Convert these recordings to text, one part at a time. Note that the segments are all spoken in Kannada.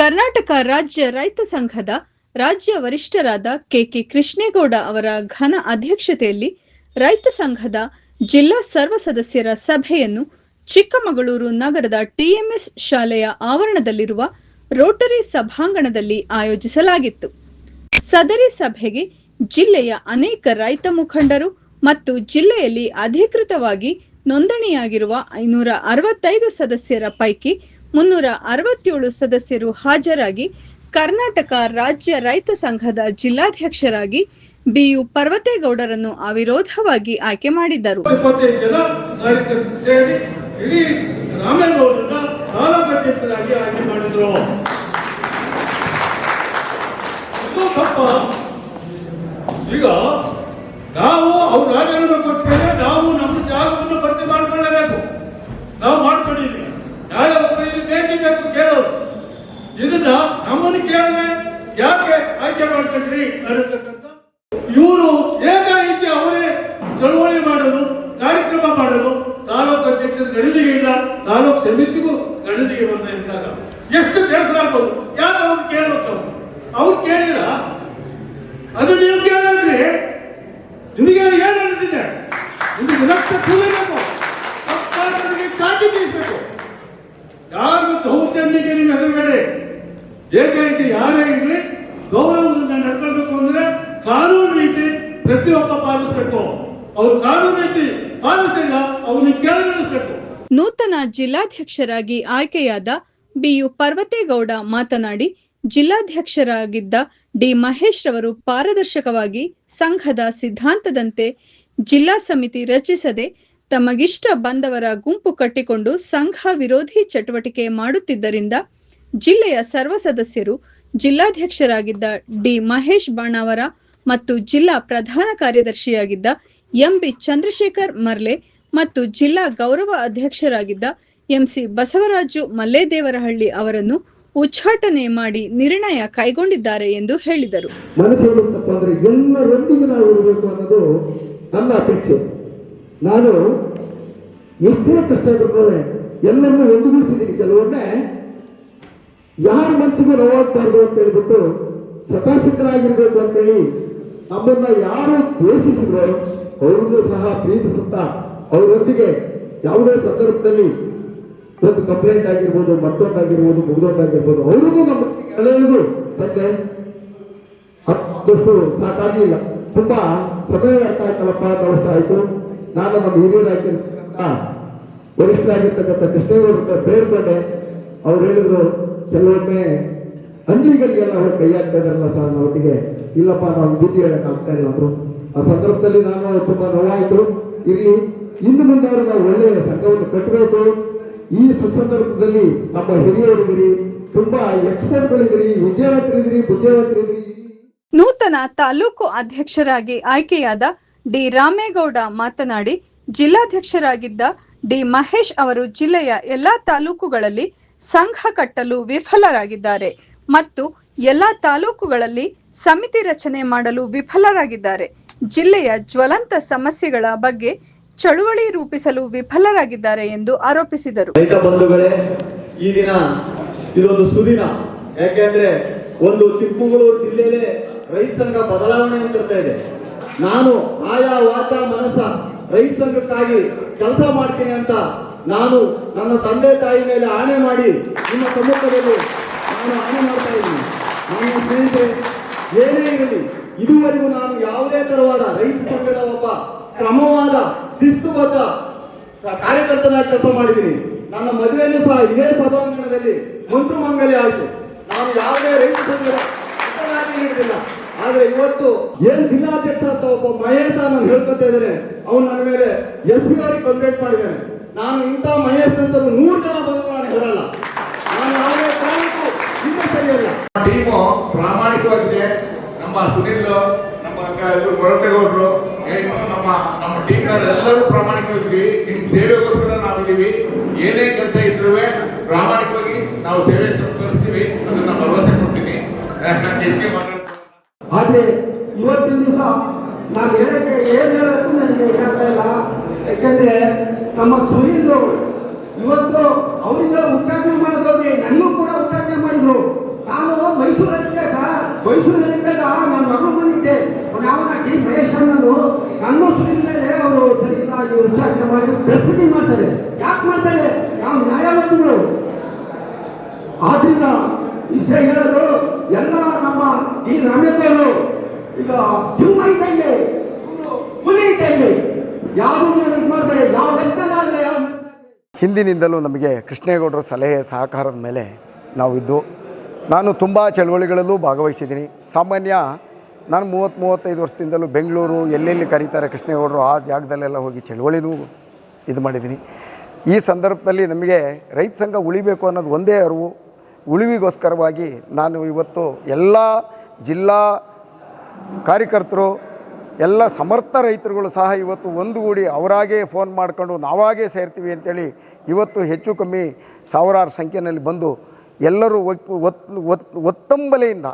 ಕರ್ನಾಟಕ ರಾಜ್ಯ ರೈತ ಸಂಘದ ರಾಜ್ಯ ವರಿಷ್ಠರಾದ ಕೆಕೆ ಕೃಷ್ಣೇಗೌಡ ಅವರ ಘನ ಅಧ್ಯಕ್ಷತೆಯಲ್ಲಿ ರೈತ ಸಂಘದ ಜಿಲ್ಲಾ ಸರ್ವ ಸದಸ್ಯರ ಸಭೆಯನ್ನು ಚಿಕ್ಕಮಗಳೂರು ನಗರದ ಟಿಎಂಎಸ್ ಶಾಲೆಯ ಆವರಣದಲ್ಲಿರುವ ರೋಟರಿ ಸಭಾಂಗಣದಲ್ಲಿ ಆಯೋಜಿಸಲಾಗಿತ್ತು. ಸದರಿ ಸಭೆಗೆ ಜಿಲ್ಲೆಯ ಅನೇಕ ರೈತ ಮುಖಂಡರು ಮತ್ತು ಜಿಲ್ಲೆಯಲ್ಲಿ ಅಧಿಕೃತವಾಗಿ ನೋಂದಣಿಯಾಗಿರುವ 565 ಸದಸ್ಯರ ಪೈಕಿ 367 ಸದಸ್ಯರು ಹಾಜರಾಗಿ ಕರ್ನಾಟಕ ರಾಜ್ಯ ರೈತ ಸಂಘದ ಜಿಲ್ಲಾಧ್ಯಕ್ಷರಾಗಿ ಬಿಯು ಪರ್ವತೇಗೌಡರನ್ನು ಅವಿರೋಧವಾಗಿ ಆಯ್ಕೆ ಮಾಡಿದ್ದರು. ಈಗ ನಾವು ಅವ್ರು ರಾಜೀನಾಮೆ ಕೊಟ್ಟರೆ ನಾವು ನಮ್ಮ ಜಾಗವನ್ನು ಭರ್ತಿ ಮಾಡ್ಕೊಳ್ಳೇಬೇಕು. ನಾವು ಮಾಡ್ಕೊಂಡಿದ್ವಿ. ನ್ಯಾಯ ಇಲ್ಲಿ ಬೇಕು ಕೇಳೋರು. ಇದನ್ನ ನಮ್ಮನ್ನು ಕೇಳದೆ ಯಾಕೆ ಆಯ್ಕೆ ಮಾಡ್ಕೊಂಡ್ರಿ ಅನ್ನತಕ್ಕಂಥ ಇವರು ಏಕಾಏಕಿ ಅವರೇ ಚಳವಳಿ ಮಾಡಲು ಕಾರ್ಯಕ್ರಮ ಮಾಡಲು ತಾಲೂಕು ಅಧ್ಯಕ್ಷರ ಗಣತಿಗೆ ಇಲ್ಲ, ತಾಲೂಕು ಸಮಿತಿಗೂ ಗಣತಿಗೆ ಬಂದ ಇದ್ದಾಗ ಎಷ್ಟು ಬೇಸರ ಆಗ್ಬೋದು. ಯಾಕೆ ಅವ್ರು ಕೇಳಬೇಕು? ಅವ್ರು ಕೇಳಿರ ಅದು ನೀವು ಕೇಳಿದ್ರಿ ನಿಮಗೆಲ್ಲ ಏನು ನಡೆದಿದೆ? ನಿಮಗೆ ರಕ್ತ ಕೂದಬೇಕು, ಚಾಟಿ ಬೀಸಬೇಕು. ಯಾರಿಗೂ ದೌರ್ಜನ್ಯಕ್ಕೆ ನೀವು ಹೆದರಬೇಡಿ. ಏಕಾಏಕಿ ಯಾರೇ ಇರಲಿ ಗೌರವದಿಂದ ನಡ್ಕೊಳ್ಬೇಕು ಅಂದ್ರೆ ಕಾನೂನು ರೀತಿ ಪ್ರತಿಯೊಬ್ಬ ಪಾಲಿಸಬೇಕು. ಅವ್ರು ಕಾನೂನು ರೀತಿ ಪಾಲಿಸಿಲ್ಲ, ಅವ್ರನ್ನ ಕೆಳಗಿಳಿಸಬೇಕು. ನೂತನ ಜಿಲ್ಲಾಧ್ಯಕ್ಷರಾಗಿ ಆಯ್ಕೆಯಾದ ಬಿಯು ಪರ್ವತೇಗೌಡ ಮಾತನಾಡಿ, ಜಿಲ್ಲಾಧ್ಯಕ್ಷರಾಗಿದ್ದ ಡಿ ಮಹೇಶ್ ರವರು ಪಾರದರ್ಶಕವಾಗಿ ಸಂಘದ ಸಿದ್ಧಾಂತದಂತೆ ಜಿಲ್ಲಾ ಸಮಿತಿ ರಚಿಸದೆ ತಮಗಿಷ್ಟ ಬಂದವರ ಗುಂಪು ಕಟ್ಟಿಕೊಂಡು ಸಂಘ ವಿರೋಧಿ ಚಟುವಟಿಕೆ ಮಾಡುತ್ತಿದ್ದರಿಂದ ಜಿಲ್ಲೆಯ ಸರ್ವ ಸದಸ್ಯರು ಜಿಲ್ಲಾಧ್ಯಕ್ಷರಾಗಿದ್ದ ಡಿ ಮಹೇಶ್ ಬಾಣಾವರ ಮತ್ತು ಜಿಲ್ಲಾ ಪ್ರಧಾನ ಕಾರ್ಯದರ್ಶಿಯಾಗಿದ್ದ ಎಂಬಿ ಚಂದ್ರಶೇಖರ್ ಮರ್ಲೆ ಮತ್ತು ಜಿಲ್ಲಾ ಗೌರವ ಅಧ್ಯಕ್ಷರಾಗಿದ್ದ ಎಂಸಿ ಬಸವರಾಜು ಮಲ್ಲೇದೇವರಹಳ್ಳಿ ಅವರನ್ನು ಉಚ್ಚಾಟನೆ ಮಾಡಿ ನಿರ್ಣಯ ಕೈಗೊಂಡಿದ್ದಾರೆ ಎಂದು ಹೇಳಿದರು. ಎಲ್ಲರೊಂದಿಗೆ ನಾವು ಇರಬೇಕು ಅನ್ನೋದು ನನ್ನ ಅಪೇಕ್ಷೆ. ನಾನು ಎಷ್ಟೇ ಕಷ್ಟ ಇದ್ರೂ ಎಲ್ಲರನ್ನೂ ಒಂದುಗೂಡಿಸಿದ್ದೀನಿ. ಕೆಲವೊಮ್ಮೆ ಯಾರ ಮನಸ್ಸಿಗೂ ನೋವಾಗಬಾರ್ದು ಅಂತ ಹೇಳ್ಬಿಟ್ಟು ಸತಾಸಿದ್ಧರಾಗಿರ್ಬೇಕು ಅಂತೇಳಿ ನಮ್ಮನ್ನ ಯಾರು ದ್ವೇಷಿಸಿದ್ರು ಅವರನ್ನು ಸಹ ಪ್ರೀತಿಸುತ್ತಾ ಅವರೊಂದಿಗೆ ಯಾವುದೇ ಸಂದರ್ಭದಲ್ಲಿ ಒಂದು ಕಂಪ್ಲೇಂಟ್ ಆಗಿರ್ಬೋದು, ಮತ್ತೊಂದಾಗಿರ್ಬೋದು, ಮುಗಿದೊಂದಾಗಿರ್ಬೋದು, ಅವ್ರಿಗೂ ನಮ್ಮ ಎಳೆಯುವುದು ತಂದೆ ಅದಷ್ಟು ಸಾಕಾಗಲಿಲ್ಲ. ತುಂಬಾ ಸಮಯ ಅರ್ಥ ಆಯ್ತಲ್ಲಪ್ಪ ಅಂತ ಆಯ್ತು. ನಾನು ನಮ್ಮ ಹಿರಿಯರಾಗಿರ್ತಕ್ಕಂಥ ವರಿಷ್ಠರಾಗಿರ್ತಕ್ಕಂಥ ಕೃಷ್ಣೇಗೌಡರ ಬೇಡ್ಕೊಂಡೆ. ಅವ್ರು ಹೇಳಿದ್ರು ಕೆಲವೊಮ್ಮೆ ಅಂದಿಗಳಿಗೆಲ್ಲ ಅವ್ರು ಕೈ ಹಾಕ್ತಾ ಇದಾರಲ್ಲ ಸರ್, ಅವತ್ತಿಗೆ ಇಲ್ಲಪ್ಪ ನಾವು ಬುದ್ಧಿ ಹೇಳಕ್ ಆಗ್ತಾ ಇಲ್ಲ ಅಂದ್ರು. ಆ ಸಂದರ್ಭದಲ್ಲಿ ನಾನು ತುಂಬಾ ನೋವಾಯ್ತು. ಇರ್ಲಿ, ಇನ್ನು ಮುಂದೆ ಅವರು ನಾವು ಒಳ್ಳೆಯ ಸಂಘವನ್ನು ಕಟ್ಟಬೇಕು. ಈ ಸುಸಂದರ್ಭದಲ್ಲಿ ನಮ್ಮ ಹಿರಿಯರಿದ್ದೀರಿ, ತುಂಬಾ ಎಕ್ಸ್ಪರ್ಟ್ಗಳಿದ್ರಿ, ವಿದ್ಯಾವಂತರಿದ್ರಿ, ಬುದ್ಧಿವಂತರಿದ್ರಿ. ನೂತನ ತಾಲೂಕು ಅಧ್ಯಕ್ಷರಾಗಿ ಆಯ್ಕೆಯಾದ ಡಿ ರಾಮೇಗೌಡ ಮಾತನಾಡಿ, ಜಿಲ್ಲಾಧ್ಯಕ್ಷರಾಗಿದ್ದ ಡಿ ಮಹೇಶ್ ಅವರು ಜಿಲ್ಲೆಯ ಎಲ್ಲಾ ತಾಲೂಕುಗಳಲ್ಲಿ ಸಂಘ ಕಟ್ಟಲು ವಿಫಲರಾಗಿದ್ದಾರೆ ಮತ್ತು ಎಲ್ಲಾ ತಾಲೂಕುಗಳಲ್ಲಿ ಸಮಿತಿ ರಚನೆ ಮಾಡಲು ವಿಫಲರಾಗಿದ್ದಾರೆ. ಜಿಲ್ಲೆಯ ಜ್ವಲಂತ ಸಮಸ್ಯೆಗಳ ಬಗ್ಗೆ ಚಳುವಳಿ ರೂಪಿಸಲು ವಿಫಲರಾಗಿದ್ದಾರೆ ಎಂದು ಆರೋಪಿಸಿದರು. ರೈತ ಬಂಧುಗಳೇ, ಈ ದಿನ ಇದೊಂದು ಸುದಿನ. ಯಾಕೆಂದ್ರೆ ಒಂದು ಚಿಕ್ಕಮಗಳೂರು ಜಿಲ್ಲೆಯಲ್ಲೇ ರೈತ ಸಂಘ ಬದಲಾವಣೆ ತರ್ತಾ ಇದೆ. ನಾನು ಆಯಾ ವಾಚ ಮನಸ್ಸ ರೈತ ಸಂಘಕ್ಕಾಗಿ ಕೆಲಸ ಮಾಡ್ತೀನಿ ಅಂತ ನಾನು ನನ್ನ ತಂದೆ ತಾಯಿ ಮೇಲೆ ಆಣೆ ಮಾಡಿ ನಿಮ್ಮ ಸಮ್ಮುಖದಲ್ಲಿ ನಾನು ಆಣೆ ಮಾಡ್ತಾ ಇದ್ದೀನಿ. ನನ್ನ ಸ್ನೇಹಿತರೆ, ಏನೇ ಇರಲಿ, ಇದುವರೆಗೂ ನಾನು ಯಾವುದೇ ತರವಾದ ರೈತ ಸಂಘದ ಒಬ್ಬ ಕ್ರಮವಾದ ಶಿಸ್ತುಬದ್ಧ ಕಾರ್ಯಕರ್ತನಾಗಿ ಕೆಲಸ ಮಾಡಿದ್ದೀನಿ. ನನ್ನ ಮದುವೆಯಲ್ಲೂ ಸಹ ಇದೇ ಸಭಾಂಗಣದಲ್ಲಿ ಮಂತ್ರ ಮಂಗಲಿ ಆಯಿತು. ನಾನು ಯಾವುದೇ ರೈತ ಸಂಘದ ನೀಡಿಲ್ಲ. ಆದ್ರೆ ಇವತ್ತು ಏನ್ ಜಿಲ್ಲಾಧ್ಯಕ್ಷ ಅಂತ ಒಬ್ಬ ಮಹೇಶ ನಾನು ಹೇಳ್ಕೊತಾ ಇದ್ದೇನೆ, ಅವನು ನನ್ನ ಮೇಲೆ SP ಅವರಿಗೆ ಕಂಪ್ಲೇಂಟ್ ಮಾಡಿದ್ದಾನೆ. ನಾನು ಇಂಥ ಮಹೇಶ್ ಅಂತ 100 ಜನ ಬಂದು ನಾನು ಹೆದರಲ್ಲ. ನಾನು ಯಾವುದೇ ಕಾರಣಕ್ಕೂ ಹಿಂದೆ ಸರಿಯಲ್ಲ. ಟೀಮು ಪ್ರಾಮಾಣಿಕವಾಗಿದೆ. ನಮ್ಮ ಸುನಿಲ್, ನಮ್ಮ ಕೊರತೆಗೌಡರು, ನಮ್ಮ ಟೀಮ್ ಎಲ್ಲರೂ ಪ್ರಾಮಾಣಿಕವಾಗಿದ್ದೀವಿ. ನಿಮ್ ಸೇವೆಗೋಸ್ಕರ ನಾವಿದ್ದೀವಿ. ಏನೇ ಕೆಲಸ ಇದ್ರೂ ಪ್ರಾಮಾಣಿಕವಾಗಿ ನಾವು ಸೇವೆ ಸಲ್ಲಿಸ್ತೀವಿ. ಅದನ್ನ ಭರವಸೆ ಕೊಡ್ತೀನಿ. ಆದ್ರೆ ಇವತ್ತಿನ ದಿವಸ ನಾನು ಹೇಳಕ್ಕೆ ಏನ್ ಹೇಳಕ್ಕೂ ನನಗೆ ಆಗ್ತಾ ಇಲ್ಲ. ಯಾಕಂದ್ರೆ ನಮ್ಮ ಸುನಿಲ್ ಇವತ್ತು ಅವರಿಂದ ಉಚ್ಚಾಟನೆ ಮಾಡೋದೋಗಿ ನನಗೂ ಕೂಡ ಉಚ್ಚಾಟನೆ ಮಾಡಿದ್ರು. ಅವರು ಸರಿಯಾಗಿ ಉಚ್ಚಾರಣೆ ಮಾಡಿ ಪ್ರೆಸ್ ಮೀಟಿಂಗ್ ಮಾಡ್ತಾರೆ. ಯಾಕೆ ಮಾಡ್ತಾರೆ? ಯಾವ ನ್ಯಾಯವಾದಿಗಳು? ಆದ್ರಿಂದ ಇಷ್ಟೇ ಹೇಳೋದು, ಎಲ್ಲ ನಮ್ಮ ಈ ರಾಮೇಗೌಡರು ಈಗ ಸಿಂಹ ಇದ್ದಂಗೆ, ಹುಲಿ ಇದ್ದಂಗೆ, ಯಾರು ಇದು ಮಾಡ್ತಾರೆ, ಯಾವ ವ್ಯಕ್ತನಾಗಲಿ ಯಾವ. ಹಿಂದಿನಿಂದಲೂ ನಮಗೆ ಕೃಷ್ಣೇಗೌಡರ ಸಲಹೆ ಸಹಕಾರದ ಮೇಲೆ ನಾವಿದ್ದು, ನಾನು ತುಂಬ ಚಳವಳಿಗಳಲ್ಲೂ ಭಾಗವಹಿಸಿದ್ದೀನಿ. ಸಾಮಾನ್ಯ ನಾನು 30-35 ವರ್ಷದಿಂದಲೂ ಬೆಂಗಳೂರು ಎಲ್ಲೆಲ್ಲಿ ಕರೀತಾರೆ ಕೃಷ್ಣೇಗೌಡರು ಆ ಜಾಗದಲ್ಲೆಲ್ಲ ಹೋಗಿ ಚಳವಳಿನೂ ಇದು ಮಾಡಿದ್ದೀನಿ. ಈ ಸಂದರ್ಭದಲ್ಲಿ ನಮಗೆ ರೈತ ಸಂಘ ಉಳಿಬೇಕು ಅನ್ನೋದು ಒಂದೇ ಅರಿವು. ಉಳಿವಿಗೋಸ್ಕರವಾಗಿ ನಾನು ಇವತ್ತು ಎಲ್ಲ ಜಿಲ್ಲಾ ಕಾರ್ಯಕರ್ತರು, ಎಲ್ಲ ಸಮರ್ಥ ರೈತರುಗಳು ಸಹ ಇವತ್ತು ಒಂದುಗೂಡಿ ಅವರಾಗೇ ಫೋನ್ ಮಾಡಿಕೊಂಡು ನಾವಾಗೇ ಸೇರ್ತೀವಿ ಅಂತೇಳಿ ಇವತ್ತು ಹೆಚ್ಚು ಕಮ್ಮಿ ಸಾವಿರಾರು ಸಂಖ್ಯೆಯಲ್ಲಿ ಬಂದು ಎಲ್ಲರೂ ಒತ್ತಂಬಲೆಯಿಂದ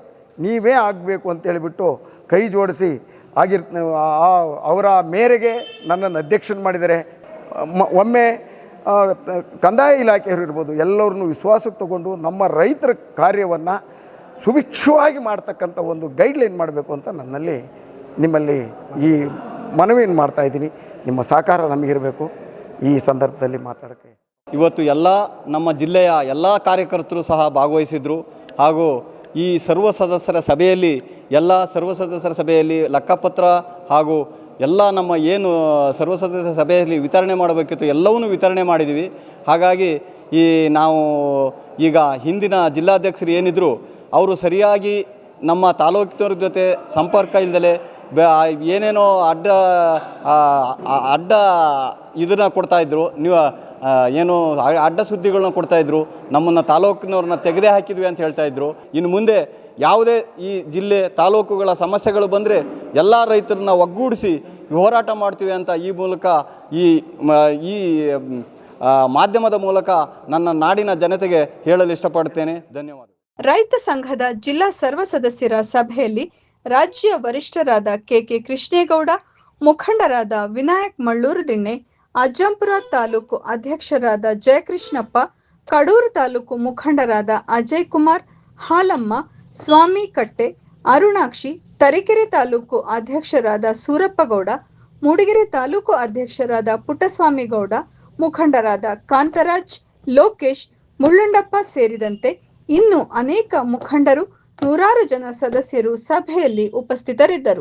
ನೀವೇ ಆಗಬೇಕು ಅಂತೇಳಿಬಿಟ್ಟು ಕೈ ಜೋಡಿಸಿ ಅವರ ಮೇರೆಗೆ ನನ್ನನ್ನು ಅಧ್ಯಕ್ಷನ ಮಾಡಿದ್ದಾರೆ. ಒಮ್ಮೆ ಕಂದಾಯ ಇಲಾಖೆಯವರು ಇರ್ಬೋದು, ಎಲ್ಲರನ್ನೂ ವಿಶ್ವಾಸಕ್ಕೆ ತಗೊಂಡು ನಮ್ಮ ರೈತರ ಕಾರ್ಯವನ್ನು ಸುಭಿಕ್ಷವಾಗಿ ಮಾಡ್ತಕ್ಕಂಥ ಒಂದು ಗೈಡ್ಲೈನ್ ಮಾಡಬೇಕು ಅಂತ ನಿಮ್ಮಲ್ಲಿ ಈ ಮನವಿಯನ್ನು ಮಾಡ್ತಾಯಿದ್ದೀನಿ. ನಿಮ್ಮ ಸಹಕಾರ ನಮಗಿರಬೇಕು. ಈ ಸಂದರ್ಭದಲ್ಲಿ ಮಾತಾಡೋಕ್ಕೆ ಇವತ್ತು ಎಲ್ಲ ನಮ್ಮ ಜಿಲ್ಲೆಯ ಎಲ್ಲ ಕಾರ್ಯಕರ್ತರು ಸಹ ಭಾಗವಹಿಸಿದರು. ಹಾಗೂ ಈ ಸರ್ವ ಸದಸ್ಯರ ಸಭೆಯಲ್ಲಿ ಲೆಕ್ಕಪತ್ರ ಹಾಗೂ ಎಲ್ಲ ನಮ್ಮ ಏನು ಸರ್ವ ಸದಸ್ಯರ ಸಭೆಯಲ್ಲಿ ವಿತರಣೆ ಮಾಡಬೇಕಿತ್ತು ಎಲ್ಲವನ್ನೂ ವಿತರಣೆ ಮಾಡಿದ್ದೀವಿ. ಹಾಗಾಗಿ ನಾವು ಈಗ ಹಿಂದಿನ ಜಿಲ್ಲಾಧ್ಯಕ್ಷರು ಏನಿದ್ರು ಅವರು ಸರಿಯಾಗಿ ನಮ್ಮ ತಾಲೂಕಿನವ್ರ ಜೊತೆ ಸಂಪರ್ಕ ಇಲ್ಲದೆ ಏನೇನೋ ಅಡ್ಡ ಇದನ್ನು ಕೊಡ್ತಾಯಿದ್ರು, ನೀವು ಏನು ಅಡ್ಡ ಸುದ್ದಿಗಳನ್ನ ಕೊಡ್ತಾಯಿದ್ರು, ನಮ್ಮನ್ನು ತಾಲೂಕಿನವ್ರನ್ನ ತೆಗೆದೇ ಹಾಕಿದ್ವಿ ಅಂತ ಹೇಳ್ತಾಯಿದ್ರು. ಇನ್ನು ಮುಂದೆ ಯಾವುದೇ ಈ ಜಿಲ್ಲೆ ತಾಲೂಕುಗಳ ಸಮಸ್ಯೆಗಳು ಬಂದರೆ ಎಲ್ಲ ರೈತರನ್ನ ಒಗ್ಗೂಡಿಸಿ ಹೋರಾಟ ಮಾಡ್ತೀವಿ ಅಂತ ಈ ಮೂಲಕ ಈ ಮಾಧ್ಯಮದ ಮೂಲಕ ನನ್ನ ನಾಡಿನ ಜನತೆಗೆ ಹೇಳಲು ಇಷ್ಟಪಡ್ತೇನೆ. ಧನ್ಯವಾದ. ರೈತ ಸಂಘದ ಜಿಲ್ಲಾ ಸರ್ವ ಸದಸ್ಯರ ಸಭೆಯಲ್ಲಿ ರಾಜ್ಯ ವರಿಷ್ಠರಾದ ಕೆಕೆ ಕೃಷ್ಣೇಗೌಡ, ಮುಖಂಡರಾದ ವಿನಾಯಕ್ ಮಳ್ಳೂರು ದಿಣ್ಣೆ, ಅಜ್ಜಂಪುರ ತಾಲೂಕು ಅಧ್ಯಕ್ಷರಾದ ಜಯಕೃಷ್ಣಪ್ಪ, ಕಡೂರು ತಾಲೂಕು ಮುಖಂಡರಾದ ಅಜಯ್ ಕುಮಾರ್, ಹಾಲಮ್ಮ, ಸ್ವಾಮಿ ಕಟ್ಟೆ, ಅರುಣಾಕ್ಷಿ, ತರೀಕೆರೆ ತಾಲೂಕು ಅಧ್ಯಕ್ಷರಾದ ಸೂರಪ್ಪಗೌಡ, ಮೂಡಿಗೆರೆ ತಾಲೂಕು ಅಧ್ಯಕ್ಷರಾದ ಪುಟ್ಟಸ್ವಾಮಿಗೌಡ, ಮುಖಂಡರಾದ ಕಾಂತರಾಜ್, ಲೋಕೇಶ್, ಮುಳ್ಳಂಡಪ್ಪ ಸೇರಿದಂತೆ ಇನ್ನೂ ಅನೇಕ ಮುಖಂಡರು, ನೂರಾರು ಜನ ಸದಸ್ಯರು ಸಭೆಯಲ್ಲಿ ಉಪಸ್ಥಿತರಿದ್ದರು.